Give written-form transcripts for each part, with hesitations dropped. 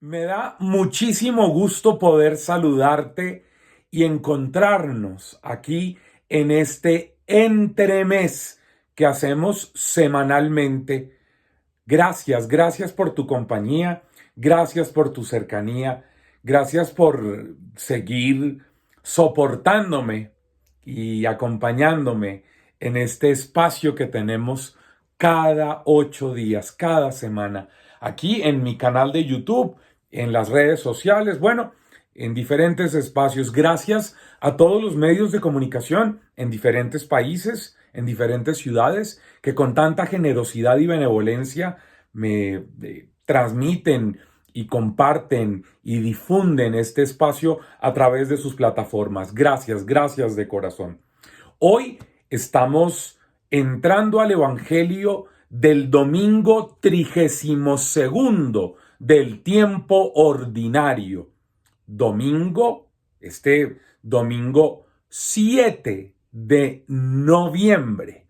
Me da muchísimo gusto poder saludarte y encontrarnos aquí en este entremés que hacemos semanalmente. Gracias por tu compañía, gracias por tu cercanía, gracias por seguir soportándome y acompañándome en este espacio que tenemos cada 8 días, cada semana, aquí en mi canal de YouTube, en las redes sociales, bueno, en diferentes espacios. Gracias a todos los medios de comunicación en diferentes países, en diferentes ciudades, que con tanta generosidad y benevolencia me transmiten y comparten y difunden este espacio a través de sus plataformas. Gracias de corazón. Hoy estamos entrando al Evangelio del domingo 32º del tiempo ordinario. Este domingo 7 de noviembre,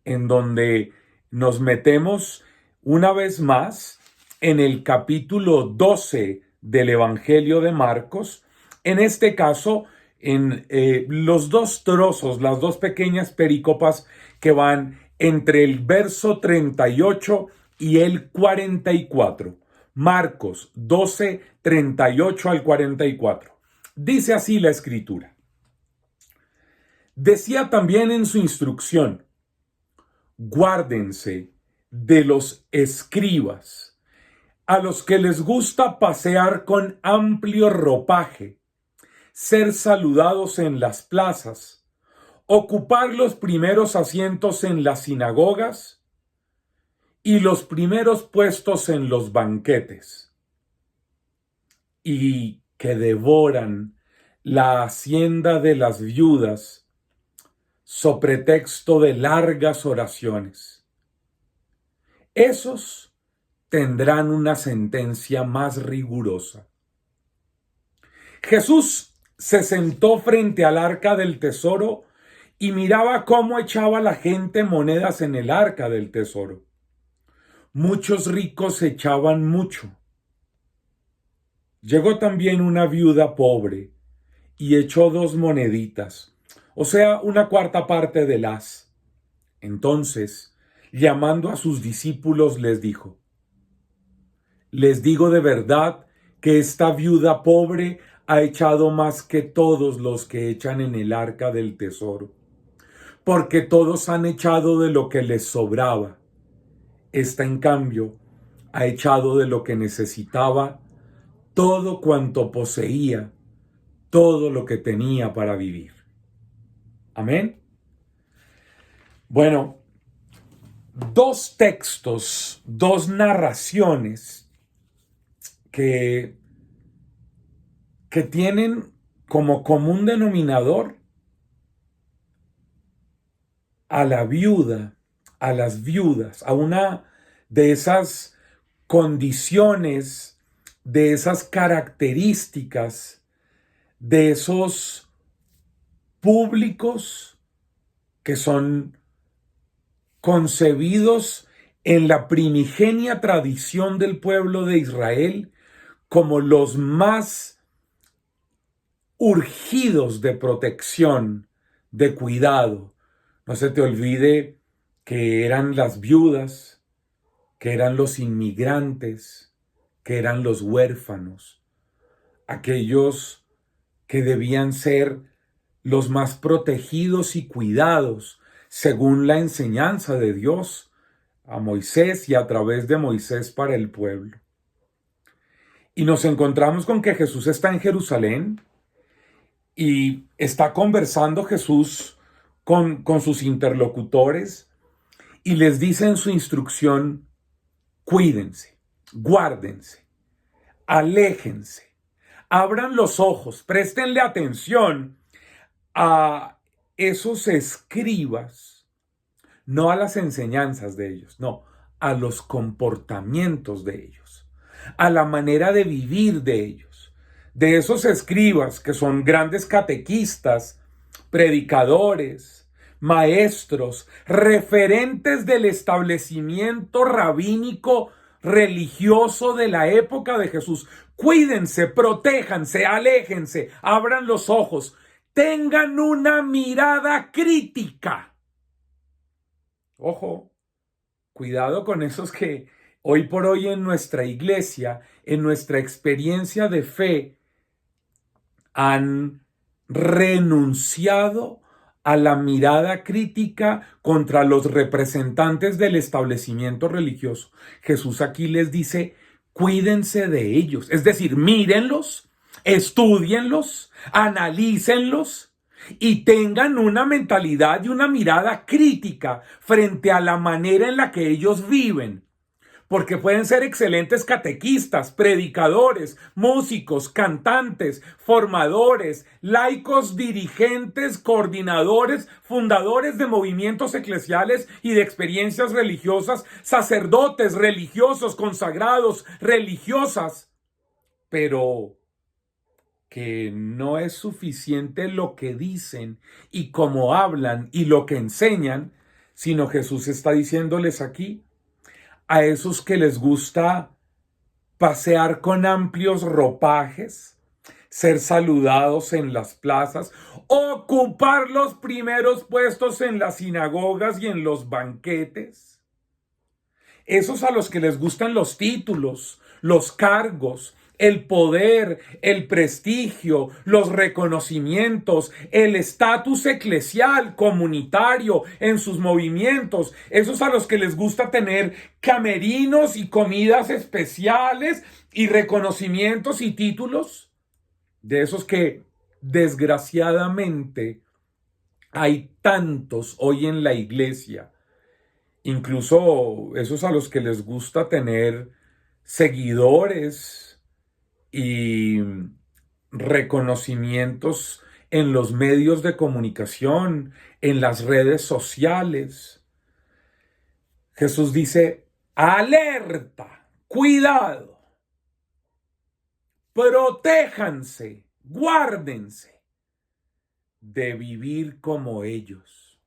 en donde nos metemos una vez más en el capítulo 12 del Evangelio de Marcos, en este caso en los dos trozos, las dos pequeñas perícopas que van entre el verso 38 y el 44. Marcos 12, 38 al 44. Dice así la escritura. Decía también en su instrucción: guárdense de los escribas, a los que les gusta pasear con amplio ropaje, ser saludados en las plazas, ocupar los primeros asientos en las sinagogas y los primeros puestos en los banquetes, y que devoran la hacienda de las viudas so pretexto de largas oraciones. Esos tendrán una sentencia más rigurosa. Jesús se sentó frente al arca del tesoro y miraba cómo echaba la gente monedas en el arca del tesoro. Muchos ricos echaban mucho. Llegó también una viuda pobre y echó 2 moneditas, o sea, una cuarta parte del haz. Entonces, llamando a sus discípulos, les dijo: les digo de verdad que esta viuda pobre ha echado más que todos los que echan en el arca del tesoro, porque todos han echado de lo que les sobraba. Esta, en cambio, ha echado de lo que necesitaba, todo cuanto poseía, todo lo que tenía para vivir. Amén. Bueno, 2 textos, 2 narraciones que tienen como común denominador a la viuda, a las viudas, a una de esas condiciones, de esas características, de esos públicos que son concebidos en la primigenia tradición del pueblo de Israel como los más urgidos de protección, de cuidado. No se te olvide que eran las viudas, que eran los inmigrantes, que eran los huérfanos, aquellos que debían ser los más protegidos y cuidados según la enseñanza de Dios a Moisés y a través de Moisés para el pueblo. Y nos encontramos con que Jesús está en Jerusalén y está conversando Jesús con sus interlocutores y les dice en su instrucción: cuídense, guárdense, aléjense, abran los ojos, préstenle atención a esos escribas, no a las enseñanzas de ellos, no, a los comportamientos de ellos, a la manera de vivir de ellos, de esos escribas que son grandes catequistas, predicadores, maestros, referentes del establecimiento rabínico religioso de la época de Jesús. Cuídense, protéjanse, aléjense, abran los ojos, tengan una mirada crítica. Ojo, cuidado con esos que hoy por hoy en nuestra iglesia, en nuestra experiencia de fe, han renunciado a la mirada crítica contra los representantes del establecimiento religioso. Jesús aquí les dice, cuídense de ellos, es decir, mírenlos, estúdienlos, analícenlos y tengan una mentalidad y una mirada crítica frente a la manera en la que ellos viven. Porque pueden ser excelentes catequistas, predicadores, músicos, cantantes, formadores, laicos, dirigentes, coordinadores, fundadores de movimientos eclesiales y de experiencias religiosas, sacerdotes, religiosos, consagrados, religiosas. Pero que no es suficiente lo que dicen y cómo hablan y lo que enseñan, sino Jesús está diciéndoles aquí, a esos que les gusta pasear con amplios ropajes, ser saludados en las plazas, ocupar los primeros puestos en las sinagogas y en los banquetes. Esos a los que les gustan los títulos, los cargos, el poder, el prestigio, los reconocimientos, el estatus eclesial, comunitario en sus movimientos, esos a los que les gusta tener camerinos y comidas especiales y reconocimientos y títulos, de esos que desgraciadamente hay tantos hoy en la iglesia, incluso esos a los que les gusta tener seguidores y reconocimientos en los medios de comunicación, en las redes sociales. Jesús dice, alerta, cuidado, protéjanse, guárdense de vivir como ellos.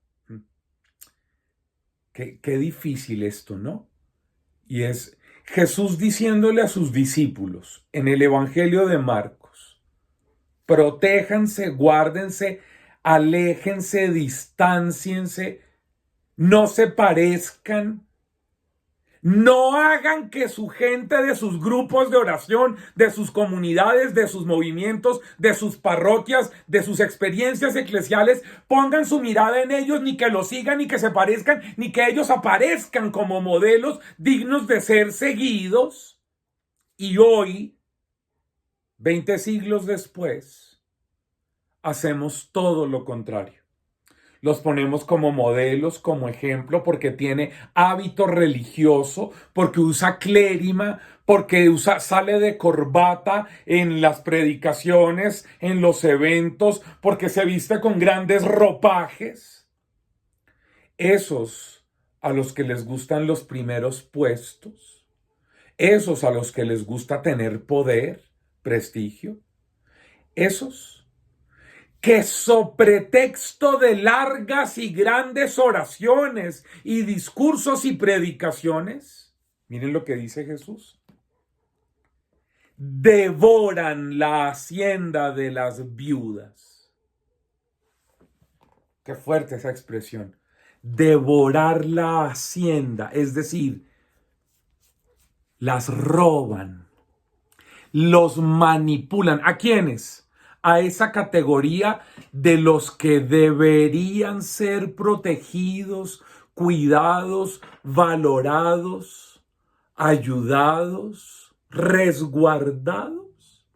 Qué difícil esto, ¿no? Y es Jesús diciéndole a sus discípulos en el Evangelio de Marcos, protéjanse, guárdense, aléjense, distánciense, no se parezcan, no hagan que su gente de sus grupos de oración, de sus comunidades, de sus movimientos, de sus parroquias, de sus experiencias eclesiales, pongan su mirada en ellos, ni que los sigan, ni que se parezcan, ni que ellos aparezcan como modelos dignos de ser seguidos. Y hoy, 20 siglos después, hacemos todo lo contrario. Los ponemos como modelos, como ejemplo, porque tiene hábito religioso, porque usa clérima, porque sale de corbata en las predicaciones, en los eventos, porque se viste con grandes ropajes. Esos a los que les gustan los primeros puestos, esos a los que les gusta tener poder, prestigio, esos que sobre texto de largas y grandes oraciones y discursos y predicaciones, miren lo que dice Jesús, devoran la hacienda de las viudas. Qué fuerte esa expresión. Devorar la hacienda, es decir, las roban, los manipulan. ¿A quiénes? A esa categoría de los que deberían ser protegidos, cuidados, valorados, ayudados, resguardados.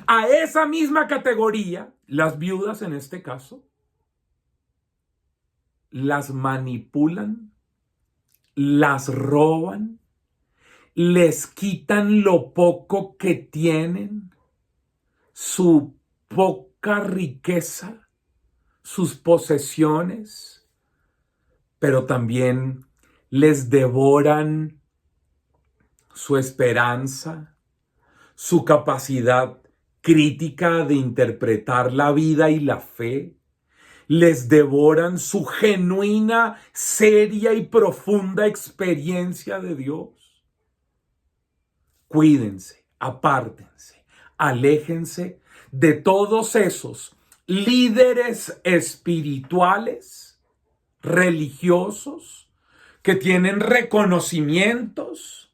A esa misma categoría, las viudas en este caso, las manipulan, las roban, les quitan lo poco que tienen, su poca riqueza, sus posesiones, pero también les devoran su esperanza, su capacidad crítica de interpretar la vida y la fe, les devoran su genuina, seria y profunda experiencia de Dios. cuídense, apártense, aléjense de todos esos líderes espirituales, religiosos, que tienen reconocimientos,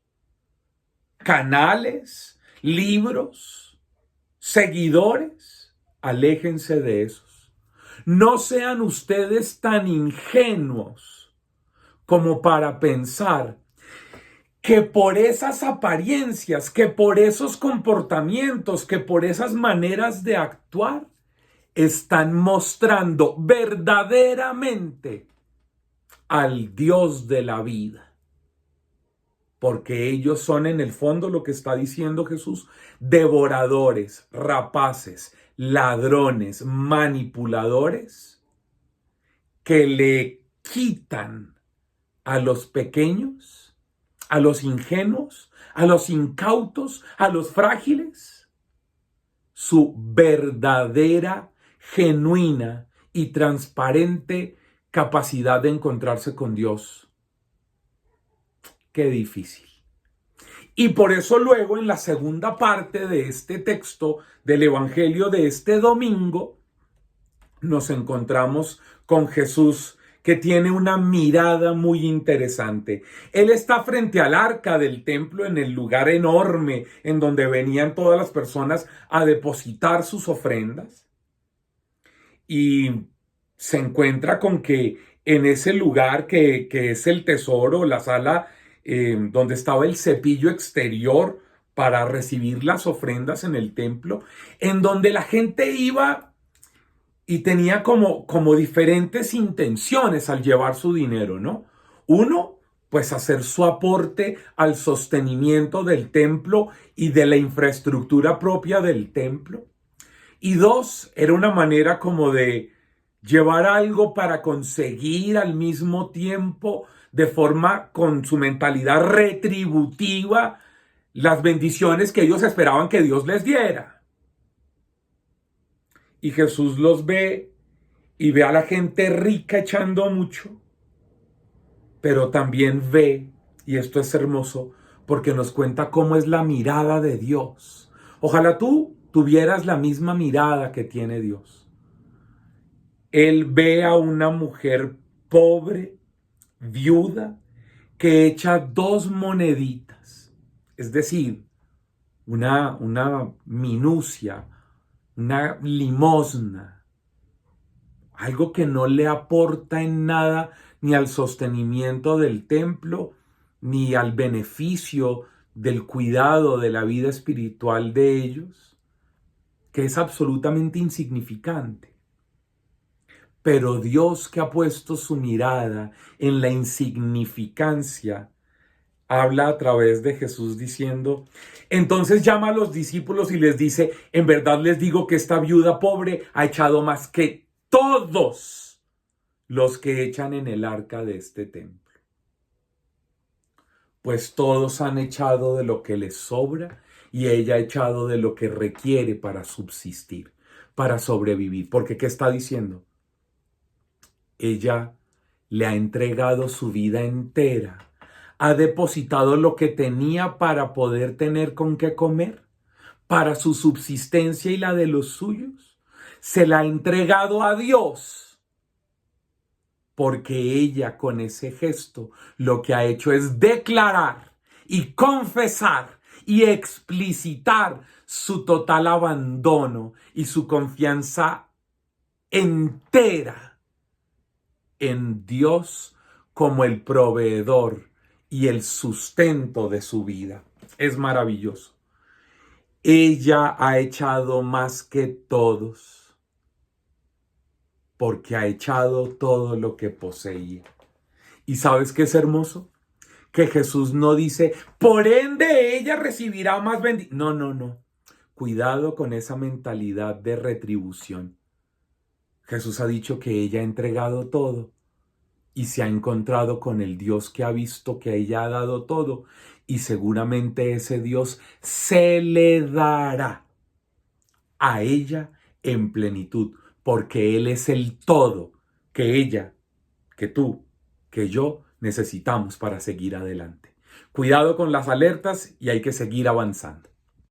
canales, libros, seguidores. Aléjense de esos. No sean ustedes tan ingenuos como para pensar que por esas apariencias, que por esos comportamientos, que por esas maneras de actuar, están mostrando verdaderamente al Dios de la vida. Porque ellos son en el fondo lo que está diciendo Jesús, devoradores, rapaces, ladrones, manipuladores, que le quitan a los pequeños, a los ingenuos, a los incautos, a los frágiles, su verdadera, genuina y transparente capacidad de encontrarse con Dios. Qué difícil. Y por eso luego en la segunda parte de este texto del Evangelio de este domingo, nos encontramos con Jesús, que tiene una mirada muy interesante. Él está frente al arca del templo, en el lugar enorme en donde venían todas las personas a depositar sus ofrendas. Y se encuentra con que en ese lugar que es el tesoro, la sala donde estaba el cepillo exterior para recibir las ofrendas en el templo, en donde la gente iba y tenía como diferentes intenciones al llevar su dinero, ¿no? Uno, pues hacer su aporte al sostenimiento del templo y de la infraestructura propia del templo. Y dos, era una manera como de llevar algo para conseguir al mismo tiempo, de forma con su mentalidad retributiva, las bendiciones que ellos esperaban que Dios les diera. Y Jesús los ve y ve a la gente rica echando mucho, pero también ve, y esto es hermoso, porque nos cuenta cómo es la mirada de Dios. Ojalá tú tuvieras la misma mirada que tiene Dios. Él ve a una mujer pobre, viuda, que echa 2 moneditas, es decir, una minucia, una limosna, algo que no le aporta en nada ni al sostenimiento del templo, ni al beneficio del cuidado de la vida espiritual de ellos, que es absolutamente insignificante. Pero Dios, que ha puesto su mirada en la insignificancia, habla a través de Jesús diciendo, entonces llama a los discípulos y les dice, en verdad les digo que esta viuda pobre ha echado más que todos los que echan en el arca de este templo. Pues todos han echado de lo que les sobra y ella ha echado de lo que requiere para subsistir, para sobrevivir. Porque ¿qué está diciendo? Ella le ha entregado su vida entera, ha depositado lo que tenía para poder tener con qué comer, para su subsistencia y la de los suyos. Se la ha entregado a Dios, porque ella con ese gesto lo que ha hecho es declarar y confesar y explicitar su total abandono y su confianza entera en Dios como el proveedor y el sustento de su vida. Es maravilloso. Ella ha echado más que todos, porque ha echado todo lo que poseía. ¿Y sabes qué es hermoso? Que Jesús no dice, por ende ella recibirá más bendición. No, no, no. Cuidado con esa mentalidad de retribución. Jesús ha dicho que ella ha entregado todo y se ha encontrado con el Dios que ha visto que ella ha dado todo, y seguramente ese Dios se le dará a ella en plenitud, porque Él es el todo que ella, que tú, que yo necesitamos para seguir adelante. Cuidado con las alertas y hay que seguir avanzando.